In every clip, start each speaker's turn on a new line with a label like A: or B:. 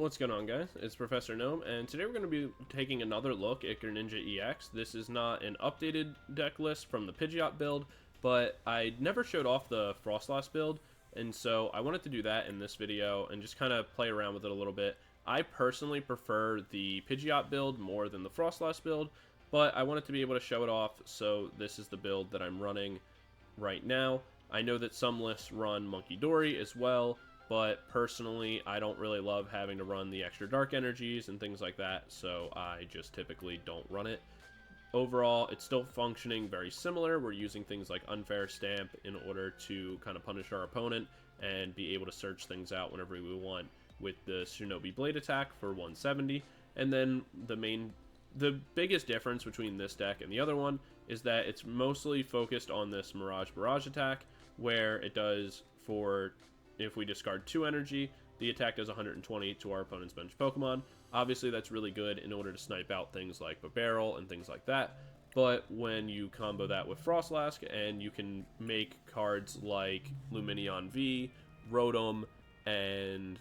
A: What's going on, guys? It's Professor Gnome, and today we're going to be taking another look at Greninja EX. This is not an updated deck list from the Pidgeot build, but I never showed off the Froslass build, and so I wanted to do that in this video and just kind of play around with it a little bit. I personally prefer the Pidgeot build more than the Froslass build, but I wanted to be able to show it off, so this is the build that I'm running right now. I know that some lists run Monkey Dory as well, but personally, I don't really love having to run the extra dark energies and things like that, so I just typically don't run it. Overall, it's still functioning very similar. We're using things like Unfair Stamp in order to kind of punish our opponent and be able to search things out whenever we want with the Shinobi Blade attack for 170. And then the biggest difference between this deck and the other one is that it's mostly focused on this Mirage Barrage attack, where it does for... if we discard 2 energy, the attack does 120 to our opponent's bench Pokemon. Obviously, that's really good in order to snipe out things like Barrel and things like that. But when you combo that with Froslass, and you can make cards like Lumineon V, Rotom, and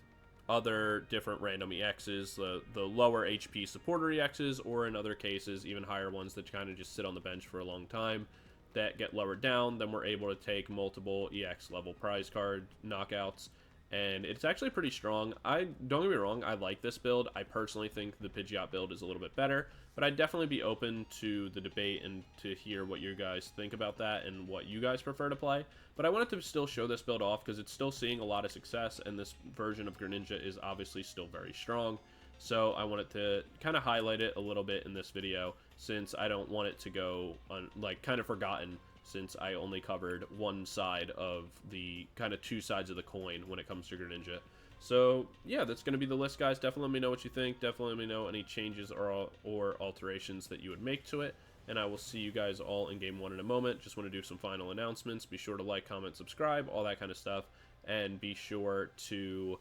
A: other different random EXs, the lower HP supporter EXs, or in other cases, even higher ones that kind of just sit on the bench for a long time, that get lowered down, then we're able to take multiple EX level prize card knockouts, and it's actually pretty strong. Don't get me wrong, I like this build. I personally think the Pidgeot build is a little bit better, but I'd definitely be open to the debate and to hear what you guys think about that and what you guys prefer to play. But I wanted to still show this build off because it's still seeing a lot of success, and this version of Greninja is obviously still very strong. So I wanted to kind of highlight it a little bit in this video, since I don't want it to go kind of forgotten, since I only covered one side of the kind of two sides of the coin when it comes to Greninja. So yeah, that's going to be the list, guys. Definitely let me know what you think. Definitely let me know any changes or alterations that you would make to it. And I will see you guys all in Game 1 in a moment. Just want to do some final announcements. Be sure to like, comment, subscribe, all that kind of stuff. And be sure to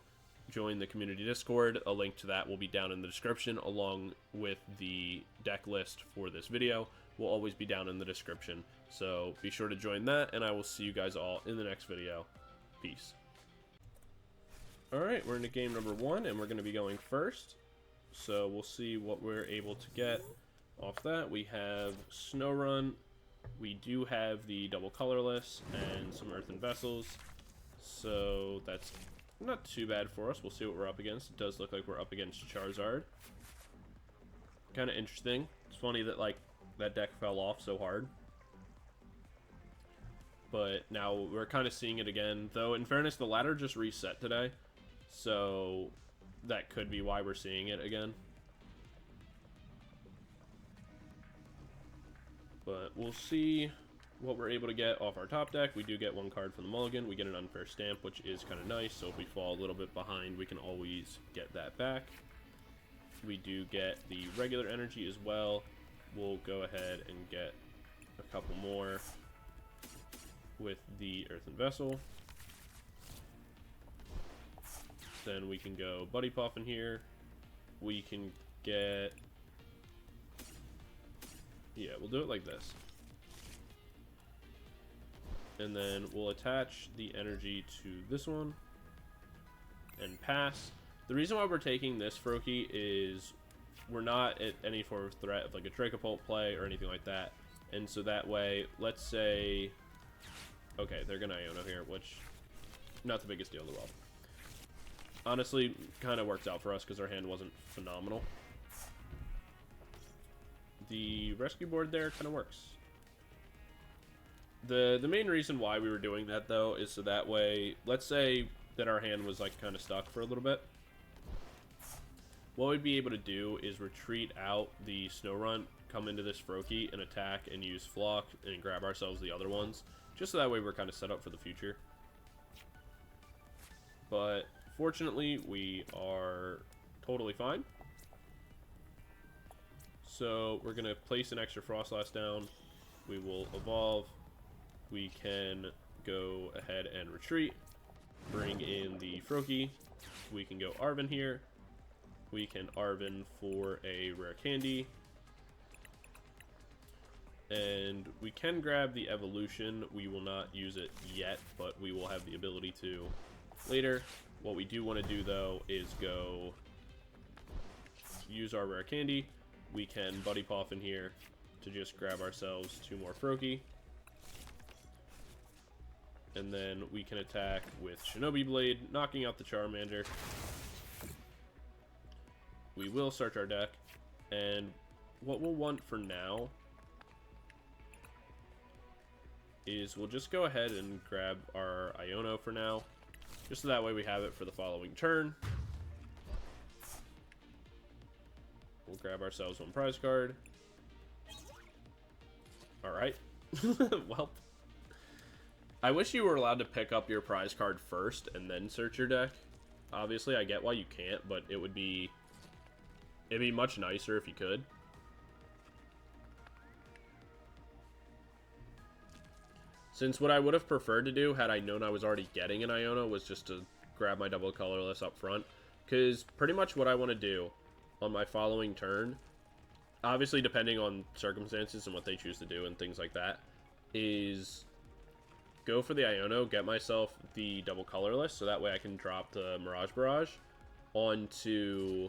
A: join the community Discord. A link to that will be down in the description, along with the deck list for this video will always be down in the description. So be sure to join that, and I will see you guys all in the next video. Peace. Alright, we're into game number 1, and we're going to be going first. So we'll see what we're able to get off that. We have Snorunt. We do have the double colorless and some Earthen Vessels. So that's not too bad for us. We'll see what we're up against. It does look like we're up against Charizard. Kind of interesting. It's funny that, like, that deck fell off so hard. But now we're kind of seeing it again. Though, in fairness, the ladder just reset today. So that could be why we're seeing it again. But we'll see what we're able to get off our top deck. We do get one card from the mulligan. We get an Unfair Stamp, which is kind of nice. So if we fall a little bit behind, we can always get that back. We do get the regular energy as well. We'll go ahead and get a couple more with the Earthen Vessel. Then we can go Buddy Poffin here. We can get... yeah, we'll do it like this. And then we'll attach the energy to this one and pass. The reason why we're taking this Froakie is we're not at any form of threat of like a Dracopult play or anything like that. And so that way, let's say... okay, they're going to Iono here, which not the biggest deal in the world. Honestly, kind of works out for us because our hand wasn't phenomenal. The Rescue Board there kind of works. The main reason why we were doing that, though, is so that way, let's say that our hand was like kind of stuck for a little bit. What we'd be able to do is retreat out the Snorunt, come into this Froakie and attack and use Flock and grab ourselves the other ones. Just so that way we're kind of set up for the future. But fortunately, we are totally fine. So we're going to place an extra Froslass down. We will evolve. We can go ahead and retreat. Bring in the Froakie. We can go Arven here. We can Arven for a Rare Candy. And we can grab the Evolution. We will not use it yet, but we will have the ability to later. What we do want to do, though, is go use our Rare Candy, we can Buddy Poff in here to just grab ourselves 2 more Froakie. And then we can attack with Shinobi Blade, knocking out the Charmander. We will search our deck, and what we'll want for now is we'll just go ahead and grab our Iono for now, just so that way we have it for the following turn. We'll grab ourselves 1 prize card. Alright. Well, I wish you were allowed to pick up your prize card first and then search your deck. Obviously, I get why you can't, but it'd be much nicer if you could. Since what I would have preferred to do, had I known I was already getting an Iono, was just to grab my double colorless up front. Because pretty much what I want to do on my following turn, obviously depending on circumstances and what they choose to do and things like that, is go for the Iono, get myself the double colorless, so that way I can drop the Mirage Barrage onto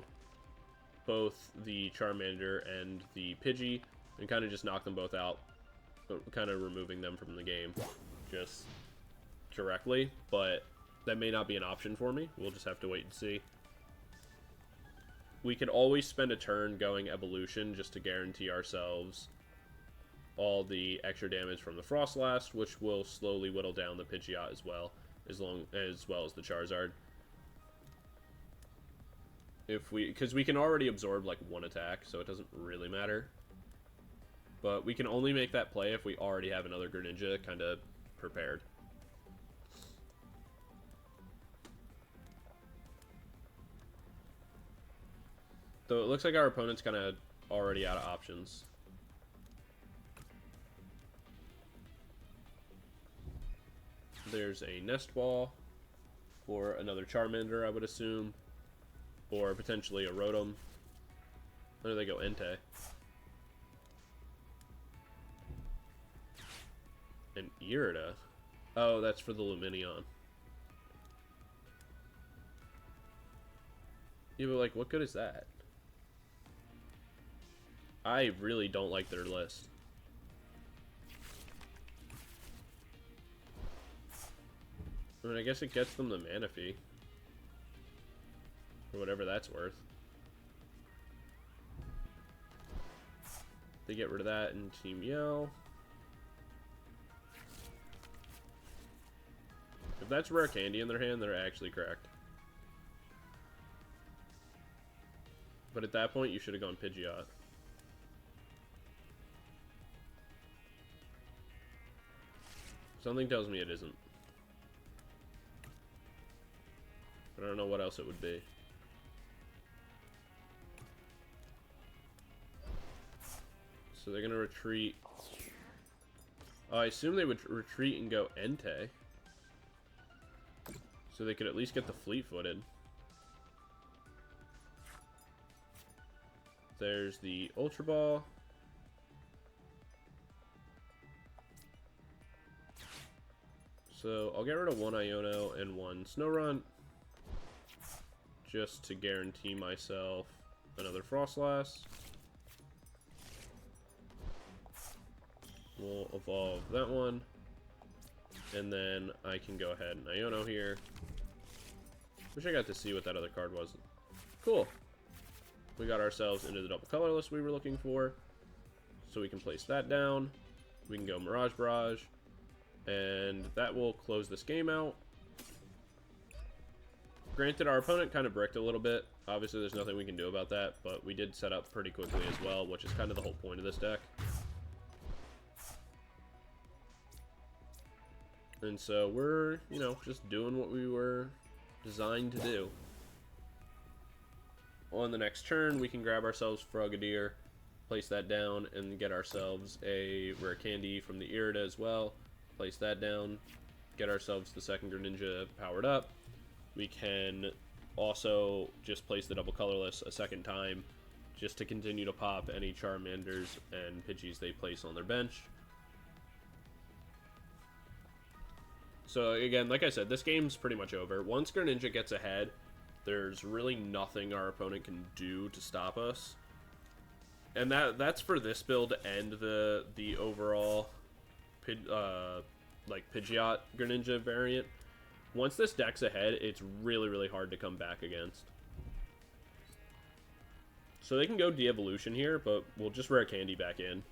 A: both the Charmander and the Pidgey, and kind of just knock them both out, kind of removing them from the game just directly, but that may not be an option for me. We'll just have to wait and see. We could always spend a turn going Evolution just to guarantee ourselves all the extra damage from the Froslass, which will slowly whittle down the Pidgeot as well as the Charizard. Because we can already absorb like 1 attack, so it doesn't really matter. But we can only make that play if we already have another Greninja kind of prepared. So it looks like our opponent's kind of already out of options. There's a Nest Ball for another Charmander, I would assume. Or potentially a Rotom. Where do they go? Entei. An Irida. Oh, that's for the Lumineon. Yeah, but like, what good is that? I really don't like their list. I mean, I guess it gets them the Manaphy. Or whatever that's worth. They get rid of that in Team Yell. If that's Rare Candy in their hand, they're actually correct. But at that point, you should have gone Pidgeot. Something tells me it isn't. But I don't know what else it would be. So they're going to retreat. Oh, I assume they would retreat and go Entei. So they could at least get the fleet-footed. There's the Ultra Ball. So I'll get rid of 1 Iono and 1 Snorunt, just to guarantee myself another Froslass. We'll evolve that one. And then I can go ahead and Iono here. Wish I got to see what that other card was. Cool. We got ourselves into the double colorless we were looking for. So we can place that down. We can go Mirage Barrage. And that will close this game out. Granted, our opponent kind of bricked a little bit. Obviously, there's nothing we can do about that. But we did set up pretty quickly as well, which is kind of the whole point of this deck. And so we're, you know, just doing what we were designed to do. On the next turn, we can grab ourselves Frogadier, place that down, and get ourselves a Rare Candy from the Irida as well. Place that down, get ourselves the second Greninja powered up. We can also just place the double colorless a second time, just to continue to pop any Charmanders and Pidgeys they place on their bench. So again, like I said, this game's pretty much over. Once Greninja gets ahead, there's really nothing our opponent can do to stop us. And that's for this build and the overall like Pidgeot Greninja variant. Once this deck's ahead, it's really, really hard to come back against. So they can go De-Evolution here, but we'll just Rare Candy back in.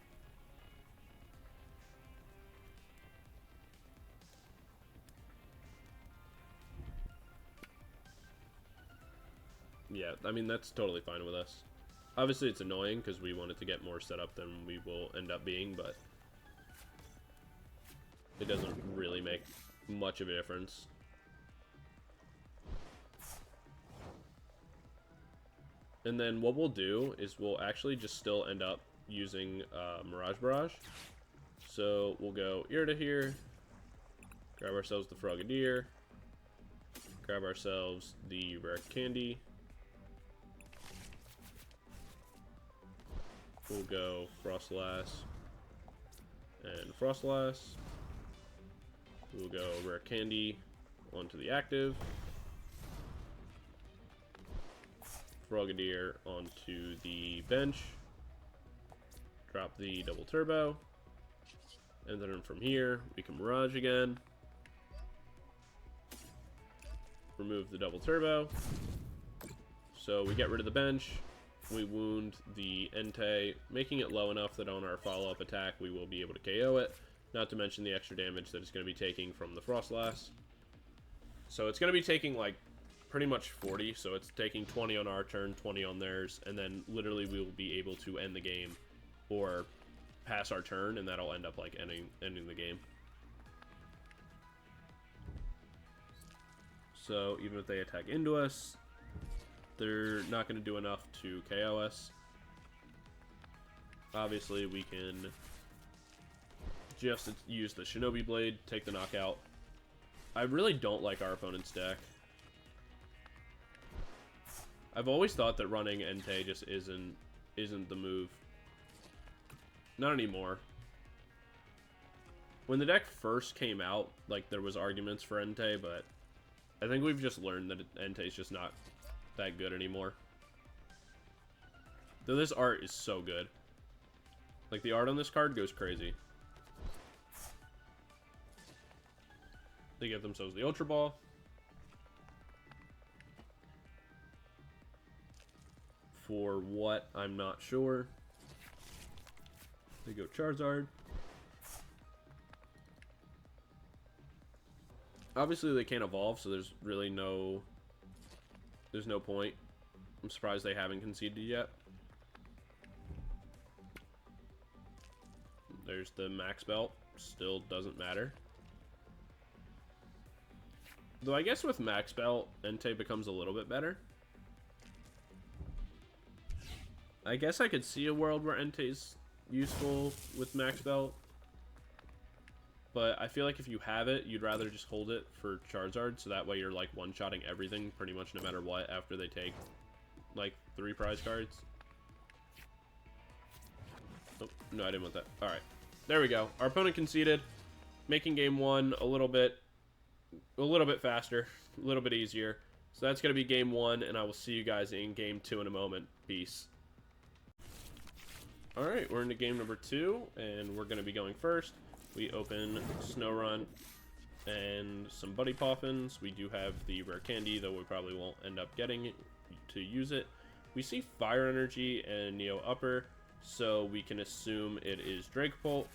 A: Yeah, I mean, that's totally fine with us. Obviously, it's annoying because we wanted to get more set up than we will end up being, but it doesn't really make much of a difference. And then what we'll do is we'll actually just still end up using Mirage Barrage. So we'll go Irida here, grab ourselves the Frogadier, grab ourselves the Rare Candy. We'll go Froslass and Froslass. We'll go Rare Candy onto the active. Frogadier onto the bench. Drop the double turbo. And then from here, we can Mirage again. Remove the double turbo. So we get rid of the bench. We wound the Entei, making it low enough that on our follow-up attack we will be able to KO it. Not to mention the extra damage that it's going to be taking from the Froslass. So it's going to be taking like pretty much 40, so it's taking 20 on our turn, 20 on theirs, and then literally we will be able to end the game or pass our turn, and that'll end up like ending the game. So even if they attack into us, they're not going to do enough to KO us. Obviously, we can just use the Shinobi Blade, take the knockout. I really don't like our opponent's deck. I've always thought that running Entei just isn't the move. Not anymore. When the deck first came out, like, there was arguments for Entei, but I think we've just learned that Entei's just not that good anymore. Though this art is so good. Like, the art on this card goes crazy. They get themselves the Ultra Ball. For what, I'm not sure. They go Charizard. Obviously they can't evolve, so there's really no point. I'm surprised they haven't conceded yet. There's the max belt. Still doesn't matter. Though I guess with max belt, Entei becomes a little bit better. I guess I could see a world where Entei's useful with max belt. But I feel like if you have it, you'd rather just hold it for Charizard, so that way you're like one-shotting everything pretty much no matter what after they take like 3 prize cards. Oh, no, I didn't want that. Alright. There we go. Our opponent conceded, making game 1 a little bit faster, a little bit easier. So that's going to be game 1, and I will see you guys in game 2 in a moment. Peace. Alright, we're into game number 2, and we're going to be going first. We open Snorunt and some Buddy Poffins. We do have the Rare Candy, though we probably won't end up getting to use it. We see Fire Energy and Neo Upper, so we can assume it is Dragapult.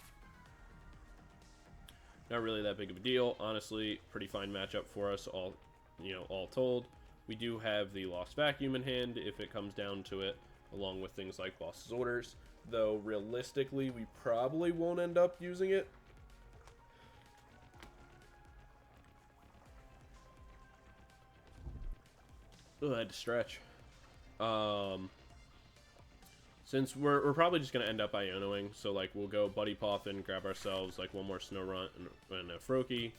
A: Not really that big of a deal. Honestly, pretty fine matchup for us, all told. We do have the Lost Vacuum in hand if it comes down to it, along with things like Lost Orders. Though, realistically, we probably won't end up using it. Oh, I had to stretch. Since we're probably just going to end up Ionoing, so, like, we'll go Buddy Poffin, grab ourselves, like, one more Snorunt and a Froakie.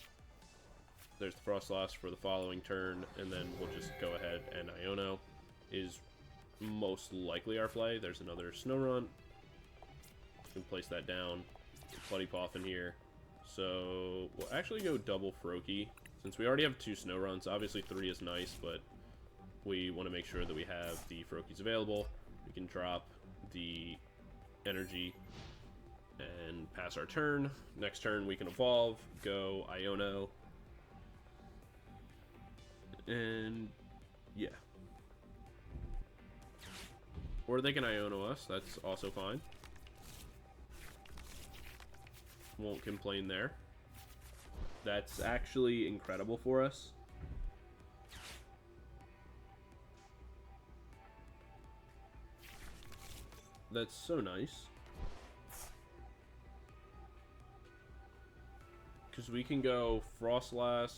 A: There's the Froslass for the following turn, and then we'll just go ahead and Iono is most likely our play. There's another Snorunt. Can place that down. Buddy Poffin here. So we'll actually go double Froakie since we already have 2 Snowrunts. Obviously 3 is nice, but we want to make sure that we have the Froakies available. We can drop the energy and pass our turn. Next turn we can evolve, go Iono, and yeah. Or they can Iono us, that's also fine. Won't complain there. That's actually incredible for us. That's so nice. Because we can go Froslass.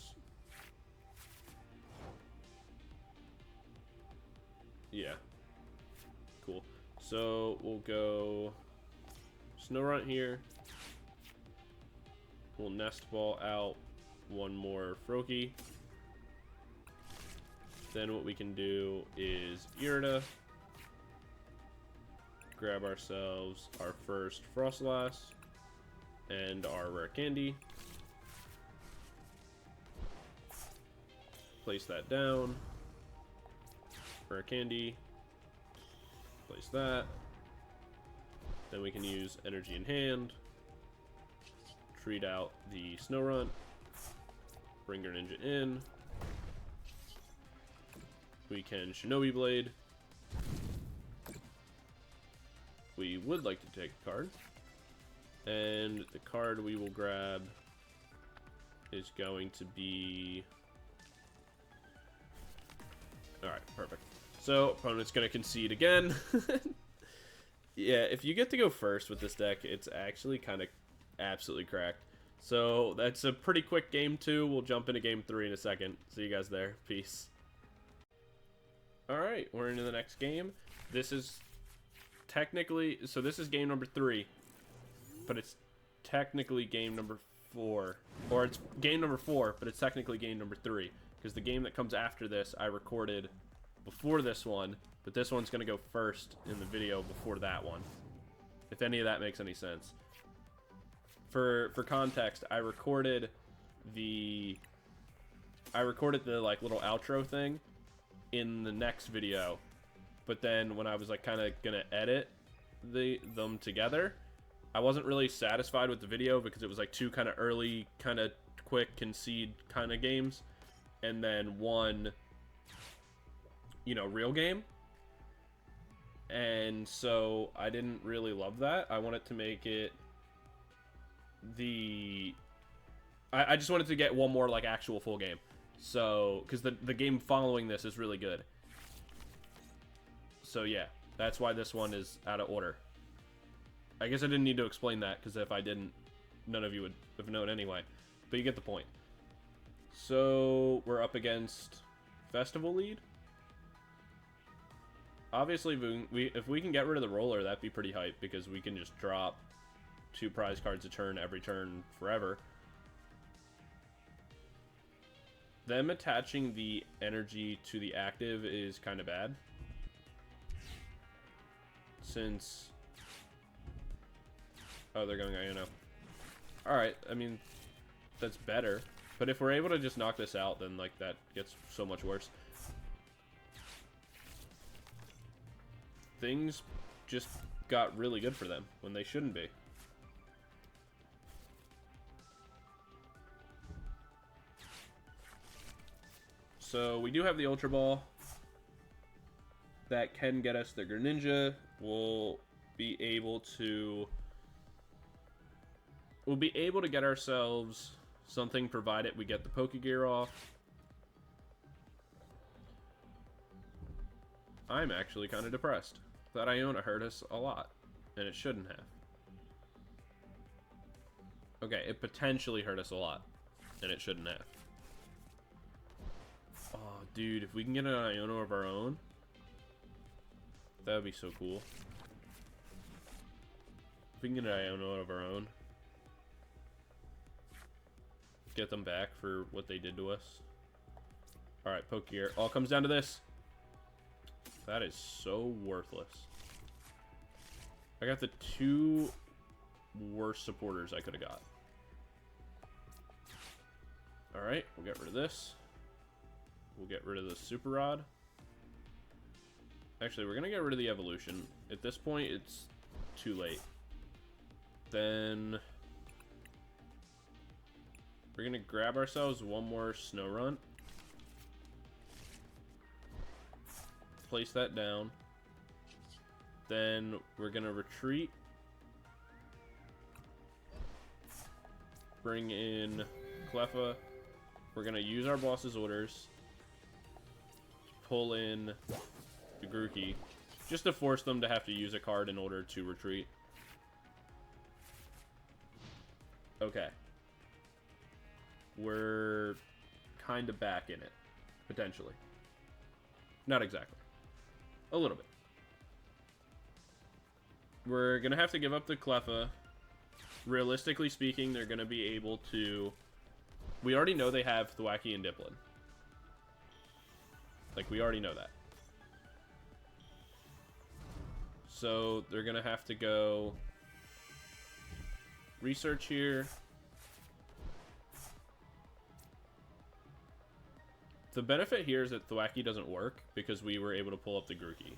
A: Yeah. Cool. So we'll go Snorunt here. We'll Nest Ball out one more Froakie. Then what we can do is Irida. Grab ourselves our first Froslass and our Rare Candy. Place that down. Rare Candy. Place that. Then we can use Energy in hand. Treat out the Snorunt. Bring Greninja in. We can Shinobi Blade. We would like to take a card. And the card we will grab is going to be... Alright, perfect. So, opponent's going to concede again. Yeah, if you get to go first with this deck, it's actually kind of absolutely cracked. So, that's a pretty quick game 2. We'll jump into game 3 in a second. See you guys there. Peace. Alright, we're into the next game. This is technically... So, this is game number 3. But it's technically game number 4. Or it's game number 4, but it's technically game number 3. Because the game that comes after this, I recorded before this one, but this one's going to go first in the video before that one. If any of that makes any sense. For context, I recorded the like little outro thing in the next video, but then when I was like kind of going to edit them together, I wasn't really satisfied with the video because it was like 2 kind of early, kind of quick concede kind of games. And then 1, you know, real game. And so I didn't really love that. I wanted to make it I just wanted to get one more, like, actual full game. So, because the game following this is really good. So, yeah. That's why this one is out of order. I guess I didn't need to explain that, because if I didn't, none of you would have known anyway. But you get the point. So, we're up against Festival Lead. Obviously, if we can get rid of the roller, that'd be pretty hype, because we can just drop 2 prize cards a turn every turn forever. Them attaching the energy to the active is kind of bad. Since... Oh, they're going Iono. Alright, I mean, that's better. But if we're able to just knock this out, then, like, that gets so much worse. Things just got really good for them when they shouldn't be. So, we do have the Ultra Ball. That can get us the Greninja. We'll be able to get ourselves something, provided we get the Pokégear off. I'm actually kind of depressed. That Iono hurt us a lot, and it shouldn't have. Okay, it potentially hurt us a lot, and it shouldn't have. Oh, dude, if we can get an Iono of our own, that would be so cool. If we can get an Iono of our own, get them back for what they did to us. Alright, Pokégear. All comes down to this. That is so worthless. I got the 2 worst supporters I could have got. Alright, we'll get rid of this. We'll get rid of the Super Rod. Actually, we're going to get rid of the evolution. At this point, it's too late. Then we're going to grab ourselves one more Snorunt. Place that down. Then we're going to retreat. Bring in Cleffa. We're going to use our boss's orders. Pull in the Grookey. Just to force them to have to use a card in order to retreat. Okay. We're kind of back in it. Potentially. Not exactly. A little bit. We're going to have to give up the Cleffa. Realistically speaking, they're going to be able to... We already know they have Froakie and Dipplin. Like, we already know that. So, they're going to have to go... Research here. The benefit here is that Froakie doesn't work because we were able to pull up the Grookey.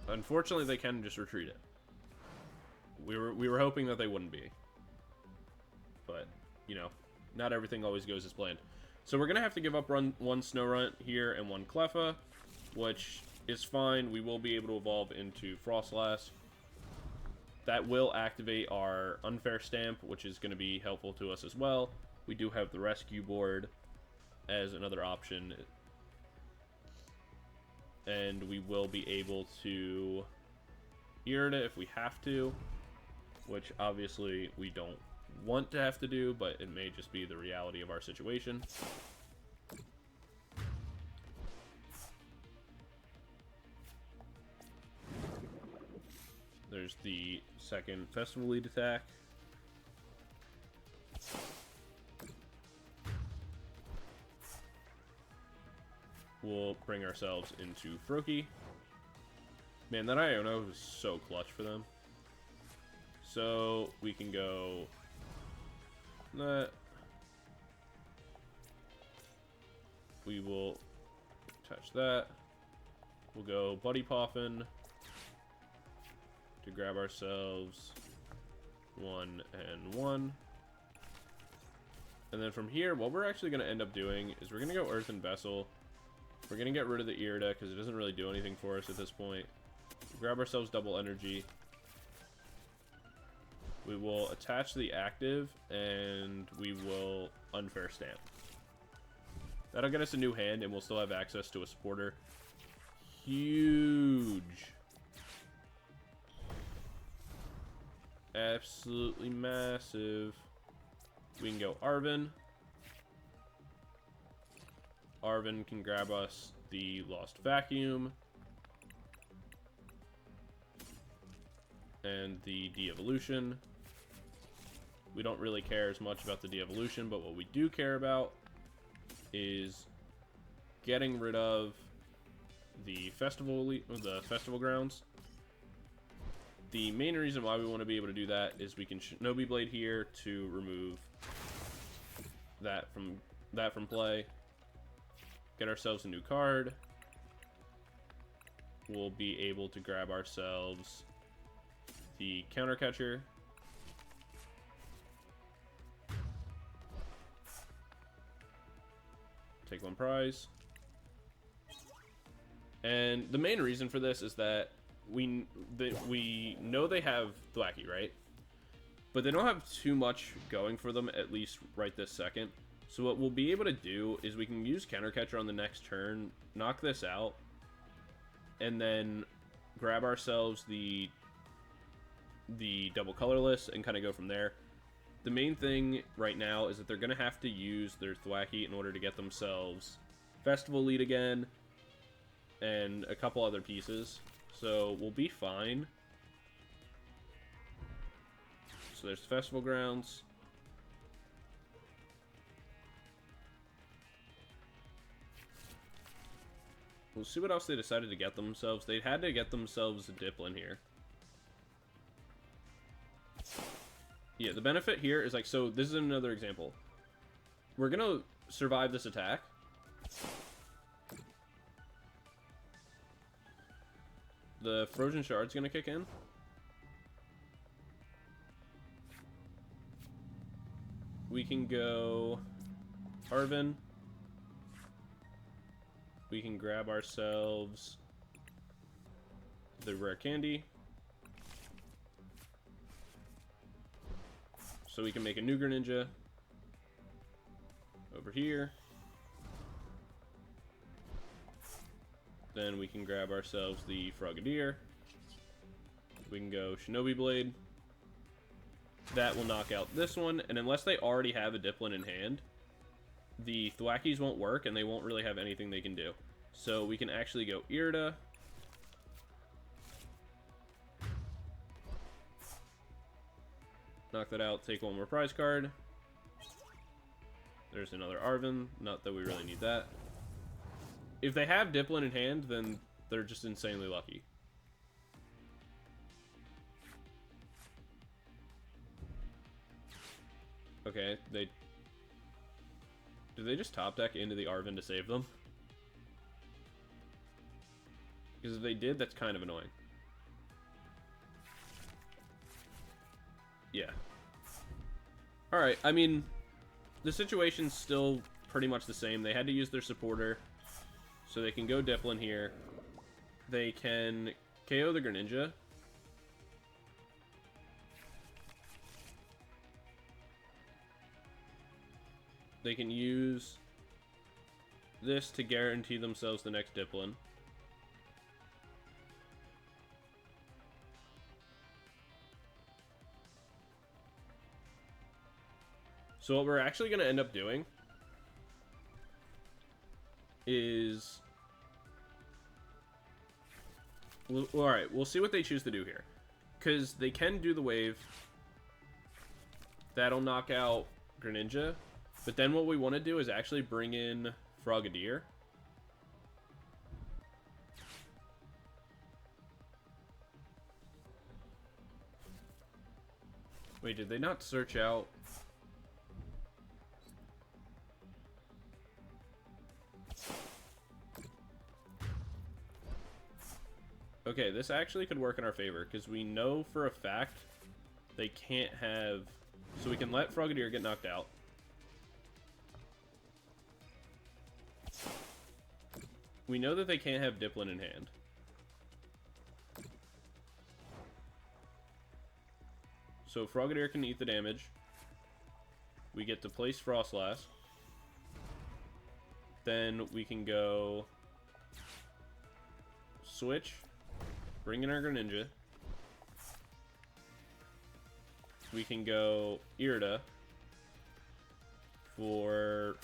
A: Unfortunately, they can just retreat it. We were hoping that they wouldn't be. But, you know, not everything always goes as planned. So we're going to have to give up one Snorunt here and one Cleffa, which is fine. We will be able to evolve into Froslass. That will activate our Unfair Stamp, which is going to be helpful to us as well. We do have the Rescue Board as another option. And we will be able to Irida if we have to, which obviously we don't want to have to do, but it may just be the reality of our situation. There's the second Festival Lead attack. We'll bring ourselves into Froakie. Man, that Iono was so clutch for them. So we can go that. We will touch that. We'll go Buddy Poffin to grab ourselves 1 and 1. And then from here, what we're actually going to end up doing is we're going to go Earthen Vessel. We're going to get rid of the Irida because it doesn't really do anything for us at this point. Grab ourselves double energy. We will attach the active and we will Unfair Stamp. That'll get us a new hand and we'll still have access to a supporter. Huge. Absolutely massive. We can go Arven. Arven can grab us the Lost Vacuum. And the De-Evolution. We don't really care as much about the De-Evolution, but what we do care about is getting rid of the festival grounds. The main reason why we want to be able to do that is we can Shinobi Blade here to remove that from play. Get ourselves a new card. We'll be able to grab ourselves the Counter Catcher. Take one prize. And the main reason for this is that we know they have Froakie, right? But they don't have too much going for them, at least right this second. So what we'll be able to do is we can use Counter Catcher on the next turn, knock this out, and then grab ourselves the double colorless and kind of go from there. The main thing right now is that they're going to have to use their Froakie in order to get themselves Festival Lead again and a couple other pieces. So we'll be fine. So there's Festival Grounds. We'll see what else they decided to get themselves. They had to get themselves a Dipplin here. Yeah, the benefit here is like, so this is another example. We're going to survive this attack, The Frozen Shard's gonna kick in. We can go Arven. We can grab ourselves the Rare Candy. So we can make a new Greninja over here. Then we can grab ourselves the Frogadier. We can go Shinobi Blade. That will knock out this one, and unless they already have a Dipplin in hand, the Thwackies won't work, and they won't really have anything they can do. So we can actually go Irida. Knock that out, take one more prize card. There's another Arven, not that we really need that. If they have Dipplin in hand, then they're just insanely lucky. Okay, did they just top deck into the Arven to save them? Because if they did, that's kind of annoying. Yeah. Alright, I mean, the situation's still pretty much the same. They had to use their supporter, so they can go Dipplin here. They can KO the Greninja. They can use this to guarantee themselves the next Dipplin. So what we're actually going to end up doing is... Alright, we'll see what they choose to do here. Because they can do the wave. That'll knock out Greninja. But then what we want to do is actually bring in Frogadier. Wait, did they not search out... Okay, this actually could work in our favor, because we know for a fact they can't have... So we can let Frogadier get knocked out. We know that they can't have Dipplin in hand. So Frogadier can eat the damage. We get to place Froslass. Then we can go... Switch. Bring in our Greninja. We can go Irida for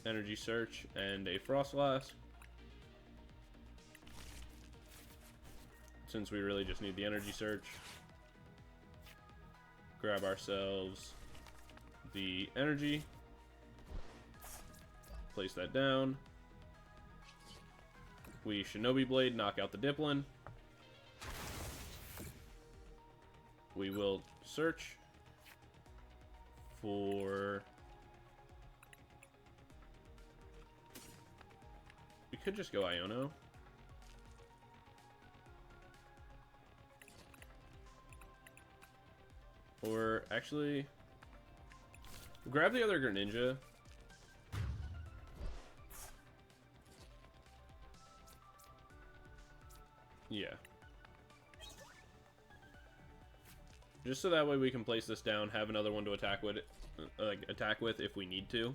A: Energy Search and a Froslass. Since we really just need the Energy Search. Grab ourselves the Energy. Place that down. We Shinobi Blade, knock out the Dipplin. We will search for... We could just go Iono. Or actually... Grab the other Greninja. Yeah. Just so that way we can place this down, have another one to attack with if we need to.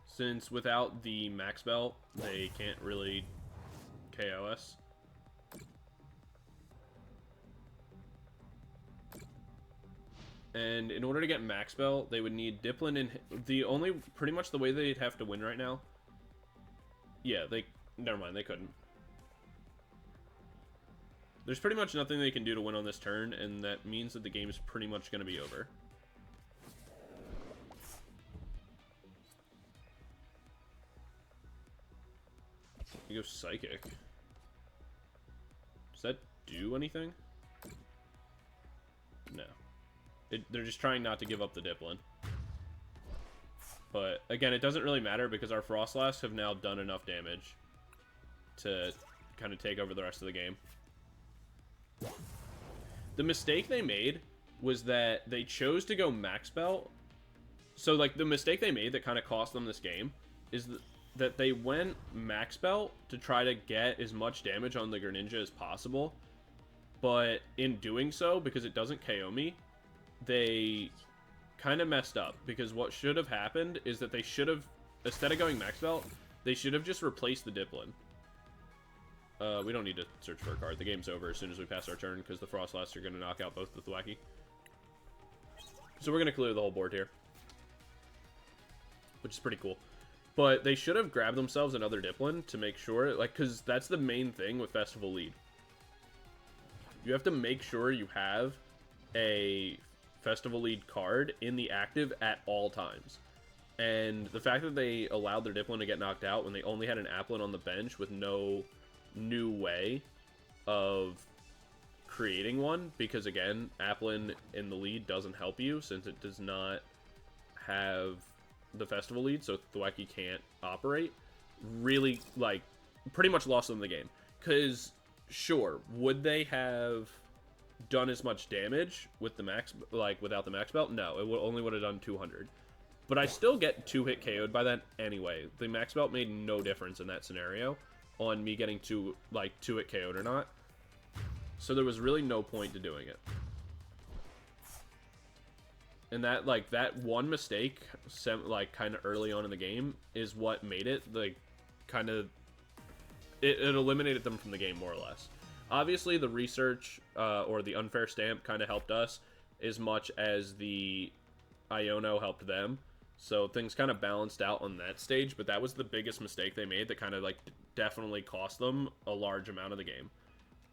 A: Since without the max belt, they can't really KO us. And in order to get max belt, they would need Dipplin in... Pretty much the way they'd have to win right now... Yeah, never mind, they couldn't. There's pretty much nothing they can do to win on this turn, and that means that the game is pretty much going to be over. You go Psychic. Does that do anything? No. They're just trying not to give up the Dipplin. But, again, it doesn't really matter because our Froslass have now done enough damage to kind of take over the rest of the game. The mistake they made was that they chose to go Max Belt. So, like, the mistake they made that kind of cost them this game is that they went Max Belt to try to get as much damage on the Greninja as possible. But in doing so, because it doesn't KO me, they kind of messed up, because what should have happened is that they should have, instead of going Max Belt, they should have just replaced the Dipplin. We don't need to search for a card. The game's over as soon as we pass our turn, because the Froslass are going to knock out both the Froakie. So we're going to clear the whole board here, which is pretty cool. But they should have grabbed themselves another Dipplin to make sure, like, because that's the main thing with Festival Lead. You have to make sure you have a Festival Lead card in the active at all times. And the fact that they allowed their Dipplin to get knocked out when they only had an Applin on the bench with no new way of creating one, because again, Applin in the lead doesn't help you since it does not have the Festival Lead, so Froakie can't operate, really, like, pretty much lost them the game. Because, sure, would they have done as much damage with the max, like, without the Max Belt? No, it only would have done 200. But I still get 2-hit KO'd by that anyway. The Max Belt made no difference in that scenario on me getting 2-hit KO'd or not. So there was really no point to doing it. And that, like, that one mistake, like, kind of early on in the game is what made it, like, kind of, it eliminated them from the game, more or less. Obviously, the research, or the unfair stamp kind of helped us as much as the Iono helped them. So things kind of balanced out on that stage, but that was the biggest mistake they made that kind of, like, definitely cost them a large amount of the game.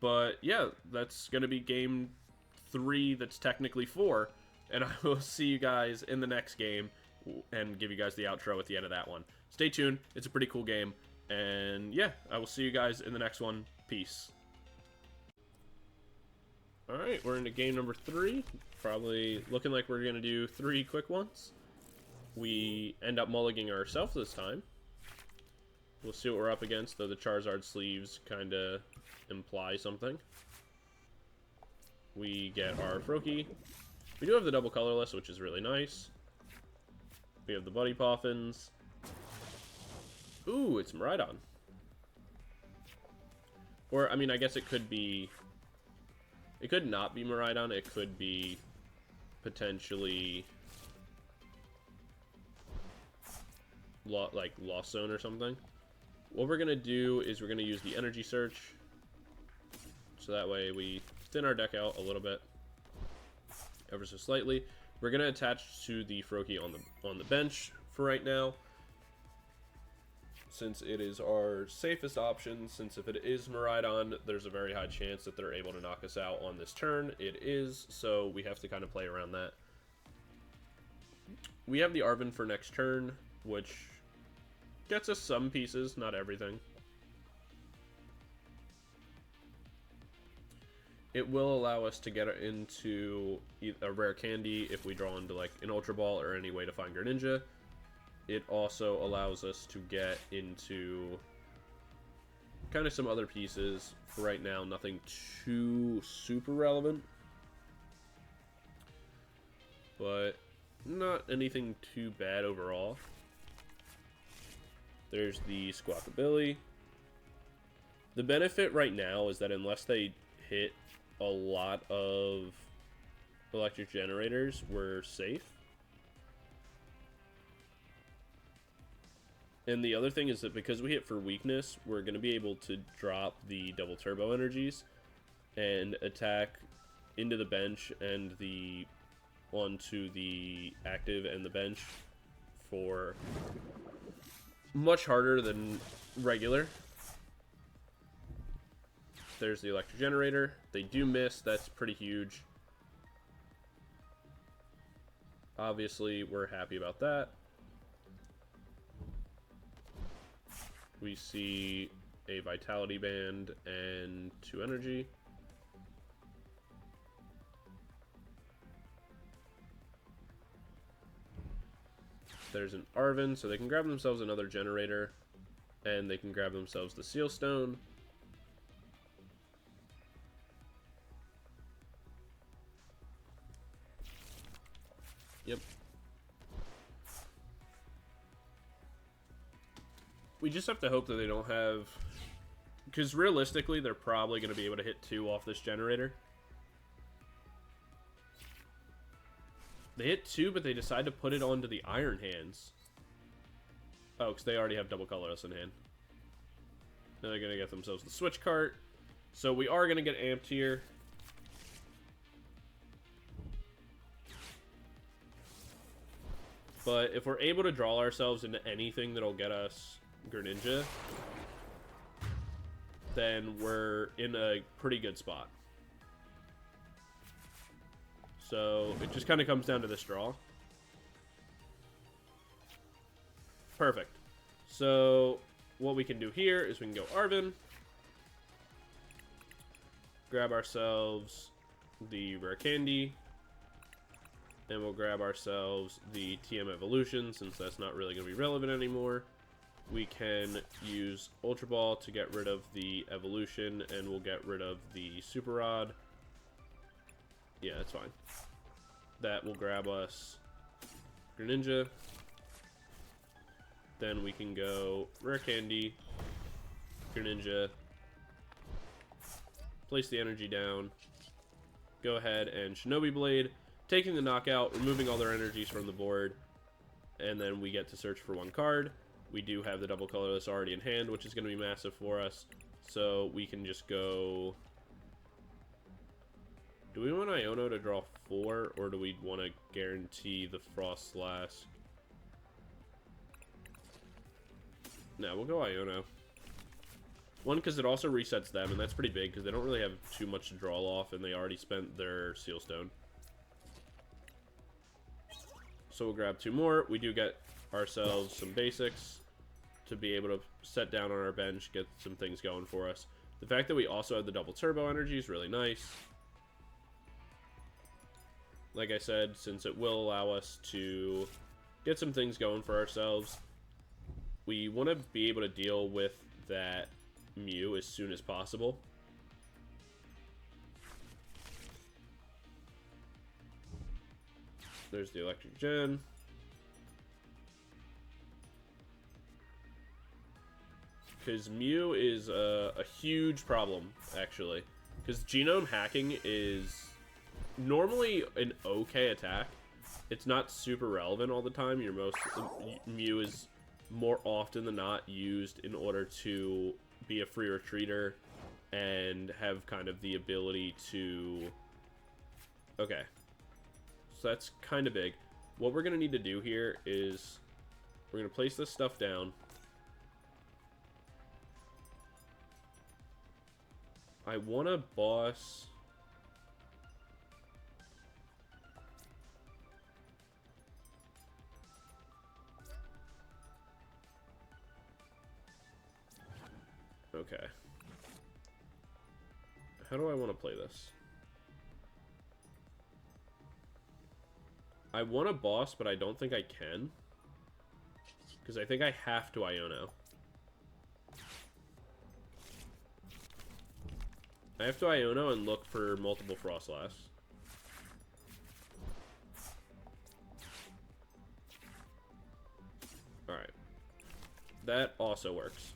A: But, yeah, that's going to be game 3 that's technically 4. And I will see you guys in the next game and give you guys the outro at the end of that one. Stay tuned. It's a pretty cool game. And yeah, I will see you guys in the next one. Peace. Alright, we're into game number 3. Probably looking like we're going to do 3 quick ones. We end up mulliganing ourselves this time. We'll see what we're up against, though the Charizard sleeves kind of imply something. We get our Froakie. We do have the double colorless, which is really nice. We have the Buddy Poffins. Ooh, it's Miraidon. Or, I mean, I guess it could be... It could not be Miraidon. It could be potentially... like, Lost Zone or something. What we're going to do is we're going to use the Energy Search. So that way we thin our deck out a little bit. Ever so slightly. We're going to attach to the Froakie on the bench for right now, since it is our safest option. Since if it is Miraidon, there's a very high chance that they're able to knock us out on this turn. It is, so we have to kind of play around that. We have the Arven for next turn, which gets us some pieces, not everything. It will allow us to get into a Rare Candy if we draw into, like, an Ultra Ball or any way to find Greninja. It also allows us to get into kind of some other pieces. For right now, nothing too super relevant, but not anything too bad overall. There's the Squawkabilly. The benefit right now is that unless they hit a lot of electric generators, we're safe. And the other thing is that because we hit for weakness, we're going to be able to drop the double turbo energies and attack into the bench and onto the active and the bench for much harder than regular. There's the electric generator. They do miss. That's pretty huge. Obviously, we're happy about that. We see a Vitality Band and 2 energy. There's an Arven, so they can grab themselves another generator, and they can grab themselves the Seal Stone. Yep. We just have to hope that they don't have... Because realistically, they're probably going to be able to hit 2 off this generator. They hit 2, but they decide to put it onto the Iron Hands. Oh, because they already have double colorless in hand. Now they're going to get themselves the Switch cart. So we are going to get amped here. But if we're able to draw ourselves into anything that'll get us Greninja, then we're in a pretty good spot. So it just kind of comes down to this draw. Perfect. So what we can do here is we can go Arven, grab ourselves the Rare Candy, and we'll grab ourselves the TM Evolution, since that's not really going to be relevant anymore. We can use Ultra Ball to get rid of the Evolution, and we'll get rid of the Super Rod. Yeah, that's fine. That will grab us Greninja. Then we can go Rare Candy, Greninja, place the energy down, go ahead and Shinobi Blade, taking the knockout, removing all their energies from the board, and then we get to search for 1 card. We do have the double colorless already in hand, which is going to be massive for us. So we can just go... Do we want Iono to draw 4, or do we want to guarantee the Froslass? No, we'll go Iono. 1, because it also resets them, and that's pretty big, because they don't really have too much to draw off, and they already spent their Seal Stone. So we'll grab 2 more. We do get ourselves some basics to be able to set down on our bench, get some things going for us. The fact that we also have the double turbo energy is really nice. Like I said, since it will allow us to get some things going for ourselves, we want to be able to deal with that Mew as soon as possible. There's the Electric Gen. Because Mew is a huge problem, actually. Because Genome hacking is normally an okay attack. It's not super relevant all the time. Mew is more often than not used in order to be a free retreater and have kind of the ability to... Okay. So that's kind of big. What we're going to need to do here is we're going to place this stuff down. I want to boss... Okay. How do I want to play this? I want to boss, but I don't think I can. Because I think I have to Iono. I have to Iono and look for multiple Froslass. Alright. That also works.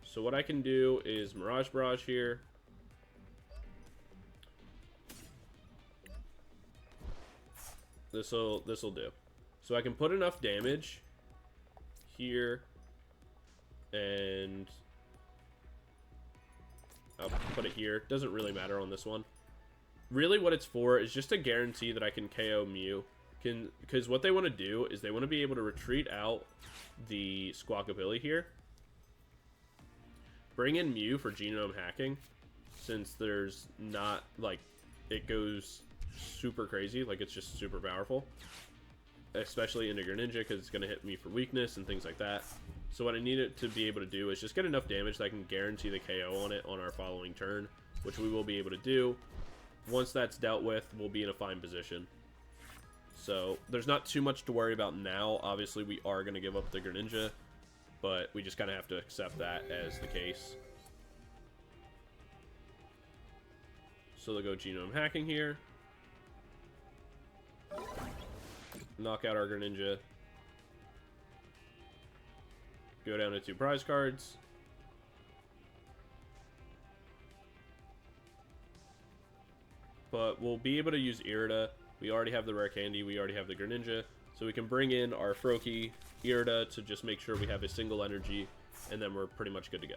A: So what I can do is Mirage Barrage here. This'll do. So I can put enough damage here, and I'll put it here. Doesn't really matter on this one. Really what it's for is just to guarantee that I can KO Mew. Because what they want to do is they want to be able to retreat out the Squawkabilly here. Bring in Mew for genome hacking, since there's not, like, it goes super crazy, like it's just super powerful. Especially into Greninja, because it's going to hit me for weakness and things like that. So what I need it to be able to do is just get enough damage that I can guarantee the KO on it on our following turn, which we will be able to do. Once that's dealt with, we'll be in a fine position. So there's not too much to worry about now. Obviously, we are going to give up the Greninja, but we just kind of have to accept that as the case. So they'll go Genome Hacking here. Knock out our Greninja. Go down to 2 prize cards. But we'll be able to use Irida. We already have the Rare Candy. We already have the Greninja. So we can bring in our Froakie Irida to just make sure we have a single energy. And then we're pretty much good to go.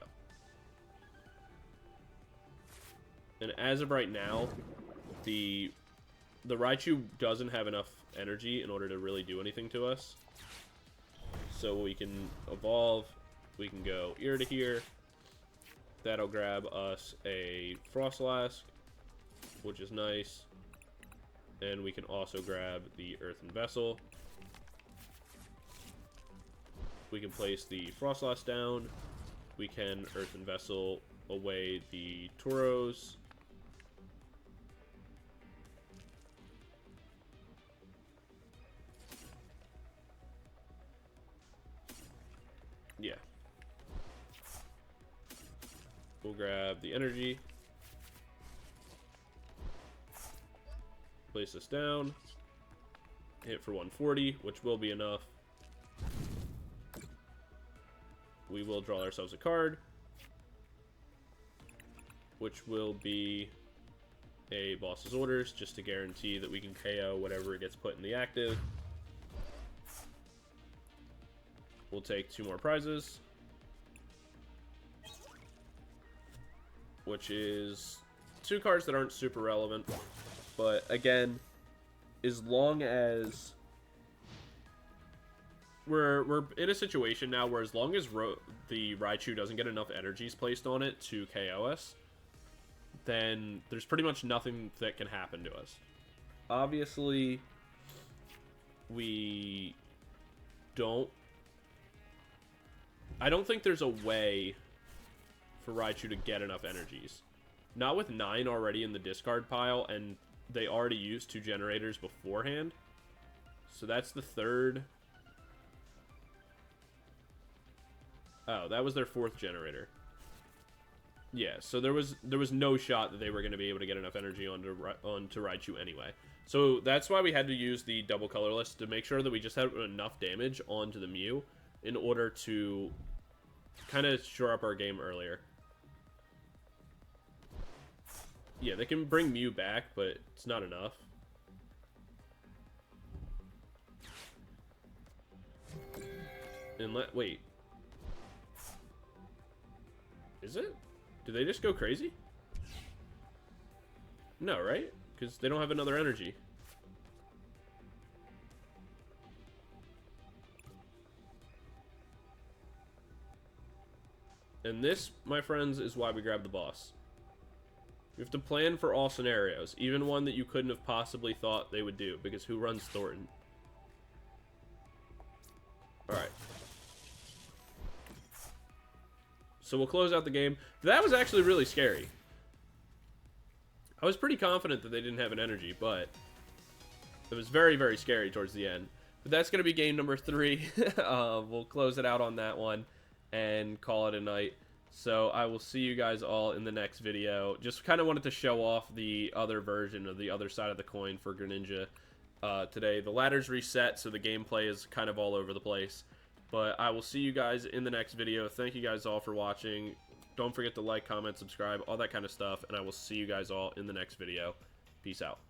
A: And as of right now, the Raichu doesn't have enough energy in order to really do anything to us. So we can evolve. We can go Irida here. That'll grab us a Froslass, which is nice. And we can also grab the Earthen Vessel. We can place the Froslass down. We can Earthen Vessel away the Turos. Yeah. We'll grab the energy. Place this down. Hit for 140, which will be enough. We will draw ourselves a card, which will be a Boss's Orders, just to guarantee that we can KO whatever gets put in the active. We'll take 2 more prizes, which is 2 cards that aren't super relevant. But again, as long as we're in a situation now where as long as the Raichu doesn't get enough energies placed on it to KO us, then there's pretty much nothing that can happen to us. Obviously, I don't think there's a way for Raichu to get enough energies. Not with 9 already in the discard pile, and they already used 2 generators beforehand. So that's the 3rd. Oh, that was their 4th generator. Yeah, so there was no shot that they were going to be able to get enough energy onto Raichu anyway. So that's why we had to use the double colorless to make sure that we just had enough damage onto the Mew in order to kind of shore up our game earlier. Yeah, they can bring Mew back, but it's not enough. And wait. Is it? Do they just go crazy? No, right? Because they don't have another energy. And this, my friends, is why we grab the boss. You have to plan for all scenarios, even one that you couldn't have possibly thought they would do, because who runs Thornton? Alright. So we'll close out the game. That was actually really scary. I was pretty confident that they didn't have an energy, but it was very, very scary towards the end. But that's going to be game number 3. We'll close it out on that one and call it a night. So I will see you guys all in the next video. Just kind of wanted to show off the other version of the other side of the coin for Greninja today. The ladder's reset, so the gameplay is kind of all over the place. But I will see you guys in the next video. Thank you guys all for watching. Don't forget to like, comment, subscribe, all that kind of stuff. And I will see you guys all in the next video. Peace out.